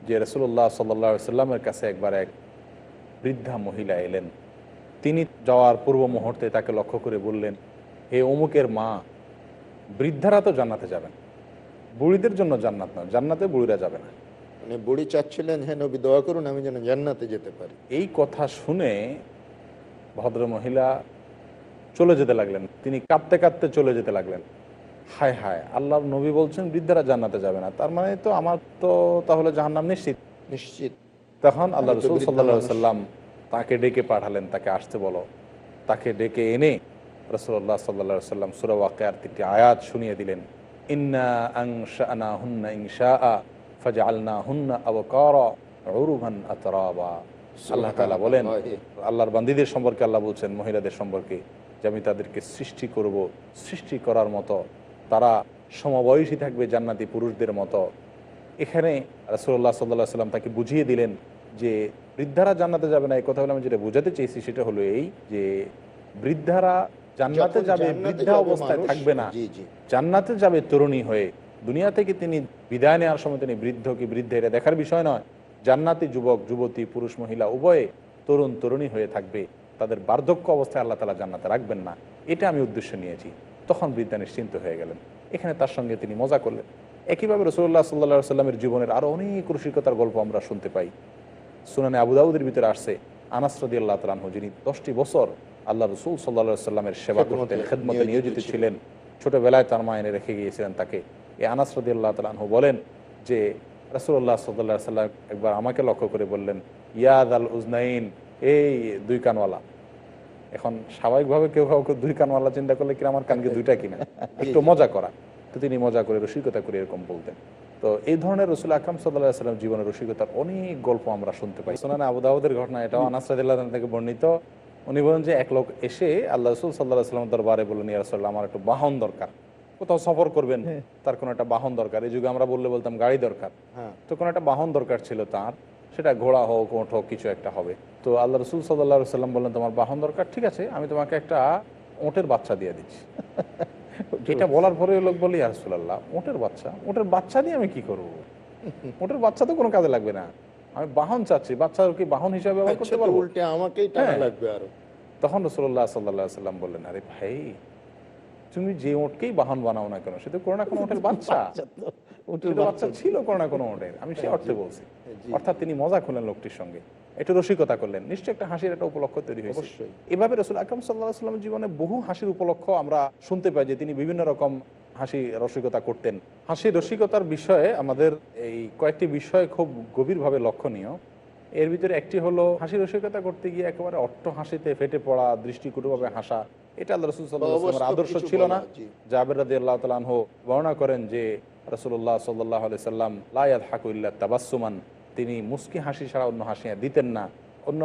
যে রাসূলুল্লাহ সাল্লাল্লাহু আলাইহি সাল্লামের কাছে একবার এক বৃদ্ধা মহিলা এলেন। তিনি যাওয়ার পূর্ব মুহূর্তে তাকে লক্ষ্য করে বললেন, হে অমুকের মা, বৃদ্ধারা তো জান্নাতে যাবেন, বুড়িদের জন্য জান্নাত নয়, জান্নাতে বুড়িরা যাবে না। মানে বুড়ি চাচ্ছিলেন, হ্যাঁ নবী দোয়া করুন আমি যেন জান্নাতে যেতে পারি। এই কথা শুনে ভদ্র মহিলা চলে যেতে লাগলেন, তিনি কাঁদতে কাঁদতে চলে যেতে লাগলেন। হায় হায়, আল্লাহর নবী বলছেন বৃদ্ধারা জান্নাতে যাবে না, তার মানে তো আমার তো তাহলে জাহান্নাম নিশ্চিত। নিশ্চিত। তখন আল্লাহ আমি তো রসুল বৃদ্ধা সাল্লাল্লাহু মানুষ। আলাইহি সাল্লাম তাকে ডেকে পাঠালেন, তাকে আসতে বলো। তাকে ডেকে এনে রাসূলুল্লাহ সাল্লাল্লাহু আলাইহি সাল্লাম সূরা ওয়াকিয়ার 3টি আয়াত শুনিয়ে দিলেন। ইন্না আনশা'নাহুন্না ইনশাআ ফাজআলনাহুন্না আবকারা উরুবান আতরাবা। আল্লাহ তাআলা বলেন, আল্লাহর বান্দীদের সম্পর্কে আল্লাহ বলছেন, মহিলাদের সম্পর্কে, যে আমি তাদেরকে সৃষ্টি করব, সৃষ্টি করার মতো তারা সমবয়সী থাকবে জান্নাতি পুরুষদের মতো। এখানে রাসূলুল্লাহ সাল্লাল্লাহু আলাইহি সাল্লাম তাকে বুঝিয়ে দিলেন যে বৃদ্ধারা জান্নাতে যাবে না। এই কথা হলো আমি যেটা বোঝাতে চেয়েছি সেটা হলো এই যে বৃদ্ধারা জান্নাতে যখন যাবে, জান্নাতে বৃদ্ধা যাবে অবস্থায় মানুষ, থাকবে না। জি জি, জান্নাতে যাবে তরুণী হয়ে। দুনিয়া থেকে তিনি বিদায় নেওয়ার সময় তিনি বৃদ্ধ কি বৃদ্ধা এটা দেখার বিষয় নয়। জান্নাতি যুবক যুবতী, পুরুষ মহিলা উভয়ে তরুণ তরুণী হয়ে থাকবে, তাদের বার্ধক্য অবস্থায় আল্লাহ তাআলা জান্নাতে রাখবেন না, এটা আমি উদ্দেশ্য নিয়েছি। তখন বৃদ্ধা নিশ্চিন্ত হয়ে গেলেন। এখানে তার সঙ্গে তিনি মজা করলেন। একইভাবে রাসূলুল্লাহ সাল্লাল্লাহু আলাইহি সাল্লামের জীবনের আরও অনেক রসিকতার গল্প আমরা শুনতে পাই। সুনানে আবু দাউদের ভিতরে আসছে, আনাস রাদিয়াল্লাহু তাআলা আনহু, যিনি 10টি বছর আল্লাহ রসুল সাল্লাল্লাহু আলাইহি সাল্লামের সেবা করতেন, খেদমতে নিয়োজিত ছিলেন, ছোটোবেলায় তার মা এনে রেখে গিয়েছিলেন তাকে। এই আনাস রাদিয়াল্লাহু তাআলা আনহু বলেন যে রাসূলুল্লাহ সাল্লাল্লাহু আলাইহি সাল্লাম একবার আমাকে লক্ষ্য করে বললেন, ইয়া যাল উজনাইন, এই দুই কানওয়ালা। এখন স্বাভাবিকভাবে কেউ কাউকে দুই কানওয়ালা চিন্তা করলে কিনা আমার কানকে দুইটা কিনা, একটু মজা করা। তো তিনি মজা করে রসিকতা করে এরকম বলতেন। তো এই ধরনের রাসূল আকরাম সাল্লাল্লাহু আলাইহি সাল্লাম জীবনের রসিকতার অনেক গল্প আমরা শুনতে পাই। সুনানে আবু দাউদের ঘটনা, এটাও আনাস রাদিয়াল্লাহু আনহু থেকে বর্ণিত। উনি বলেন যে এক লোক এসে আল্লাহ রাসূল সাল্লাল্লাহু আলাইহি সাল্লাম দরবারে বললেন, ইয়া রাসূলুল্লাহ, আমার একটু বাহন দরকার। কোথাও সফর করবেন, তার কোনো একটা বাহন দরকার। এই যুগে আমরা বললে বলতাম গাড়ি দরকার। হ্যাঁ তো কোনো একটা বাহন দরকার ছিল তার, সেটা ঘোড়া হোক, ওঁট হোক, কিছু একটা হবে। তো আল্লাহ রসুল সাল্লাল্লাহু আলাইহি সাল্লাম বললেন, তোমার বাহন দরকার, ঠিক আছে, আমি তোমাকে একটা ওঁটের বাচ্চা দিয়ে দিচ্ছি। এটা বলার পরে লোক বলে, ইয়া রাসূলুল্লাহ, ওঁটের বাচ্চা, ওঁটের বাচ্চা দিয়ে আমি কি করবো? ওঁটের বাচ্চা তো কোনো কাজে লাগবে না, আমি বাহন চাচ্ছি, বাচ্চা কি বাহন হিসাবে ব্যবহার করতে আচ্ছা, তো পারবো? উল্টে আমাকেই টানা হ্যাঁ। লাগবে আরো। তখন রাসূলুল্লাহ সাল্লাল্লাহু আলাইহি সাল্লাম বললেন, আরে ভাই, তুমি যে ওঁটকেই বাহন বানাও না কেন, সে তো কোনো না কোনো ওঁটের বাচ্চা, সেটা বাচ্চা ছিল কোনো না কোনো ওঁটের, আমি সে অর্থে বলছি। জি, অর্থাৎ তিনি মজা করলেন লোকটির সঙ্গে, একটু রসিকতা করলেন, নিশ্চয়ই একটা হাসির একটা উপলক্ষ তৈরি হয়েছে। অবশ্যই। এভাবে রাসূল আকরাম সাল্লাল্লাহু আলাইহি ওয়াসাল্লামের জীবনে বহু হাসির উপলক্ষ আমরা শুনতে পাই, যে তিনি বিভিন্ন রকম হাসি রসিকতা করতেন। হাসি রসিকতার বিষয়ে আমাদের এই কয়েকটি বিষয় খুব গভীরভাবে লক্ষণীয়। এর ভিতরে একটি হলো, হাসি রসিকতা করতে গিয়ে একেবারে অট্ট হাসিতে ফেটে পড়া, দৃষ্টিকটুভাবে হাসা, এটা আল্লাহ রাসূল সাল্লাল্লাহু আলাইহি ওয়াসাল্লামের আদর্শ ছিল না। জাবের রাদিয়াল্লাহু তাআলা আনহু বর্ণনা করেন যে রাসূলুল্লাহ সাল্লাল্লাহু আলাইহি সাল্লাম লা ইয়াদহাকু ইল্লা তাবাসসুমান, তিনি মুস্কি হাসি ছাড়া অন্য হাসি দিতেন না। অন্য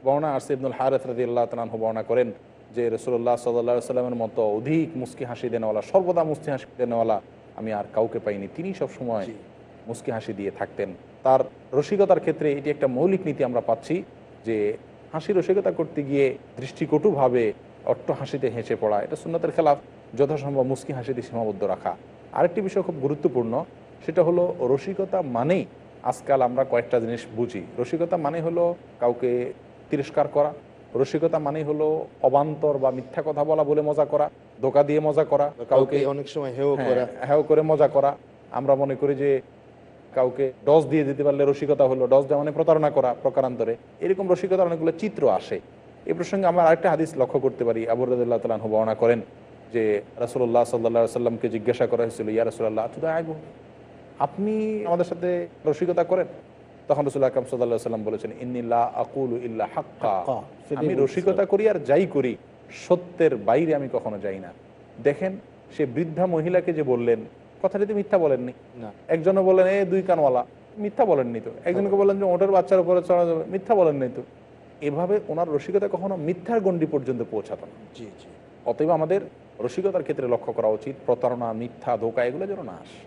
বর্ণনা আসছে, ইবনুল হারিস রাদিয়াল্লাহু তাআলা আনহু বর্ণনা করেন যে রাসূলুল্লাহ সাল্লাল্লাহু আলাইহি সাল্লামের মতো অধিক মুস্কি হাসি দেনেওয়ালা, সর্বদা মুস্কি হাসি দেনেওয়ালা আমি আর কাউকে পাইনি। তিনি সবসময় মুস্কি হাসি দিয়ে থাকতেন। তার রসিকতার ক্ষেত্রে এটি একটা মৌলিক নীতি আমরা পাচ্ছি, যে হাসি রসিকতা করতে গিয়ে দৃষ্টিকটুভাবে অট্ট হাসিতে হেসে পড়া, এটা সুন্নাতের খেলাফ। যথাসম্ভব মুস্কি হাসিতে সীমাবদ্ধ রাখা। আরেকটি বিষয় খুব গুরুত্বপূর্ণ, সেটা হলো রসিকতা মানেই, আজকাল আমরা কয়েকটা জিনিস বুঝি। রসিকতা মানে হলো কাউকে তিরস্কার করা, রসিকতা মানে হলো অবান্তর বা মিথ্যা কথা বলা বলে মজা করা, ধোঁকা দিয়ে মজা করা, কাউকে অনেক সময় হেও করা, হেও করে মজা করা। আমরা মনে করি যে কাউকে ডজ দিয়ে দিতে পারলে রসিকতা হলো, ডজ দেওয়া মানে প্রতারণা করা প্রকারান্তরে। এরকম রসিকতার অনেকগুলো চিত্র আসে। এই প্রসঙ্গে আমরা আরেকটা হাদিস লক্ষ্য করতে পারি। আবু রাদিয়াল্লাহু তাআলা আনহু বর্ণনা করেন যে রাসূলুল্লাহ সাল্লাল্লাহু আলাইহি সাল্লামকে জিজ্ঞাসা করা হয়েছিল, ইয়া রাসূলুল্লাহ, আপনি আমাদের সাথে রসিকতা করেন? তখন রাসূল আকরাম সাল্লাল্লাহু আলাইহি সাল্লাম বলেছেন, ইন্নী লা আকুলু ইল্লা হাক্কা, আমি রসিকতা করি আর যাই করি সত্যের বাইরে আমি কখনো যাই না। দেখেন, সে বৃদ্ধা মহিলাকে যে বললেন, কথাটিতে মিথ্যা বলেননি। একজনে বললেন এ দুই কানওয়ালা, মিথ্যা বলেননি তো। একজনকে বললেন যে ওটের বাচ্চার উপরে চড়া যাবে, মিথ্যা বলেননি তো। এভাবে ওনার রসিকতা কখনো মিথ্যার গণ্ডি পর্যন্ত পৌঁছাতো না। জি জি। অতএব আমাদের রসিকতার ক্ষেত্রে লক্ষ্য করা উচিত প্রতারণা, মিথ্যা, ধোঁকা এগুলো যেন না আসে।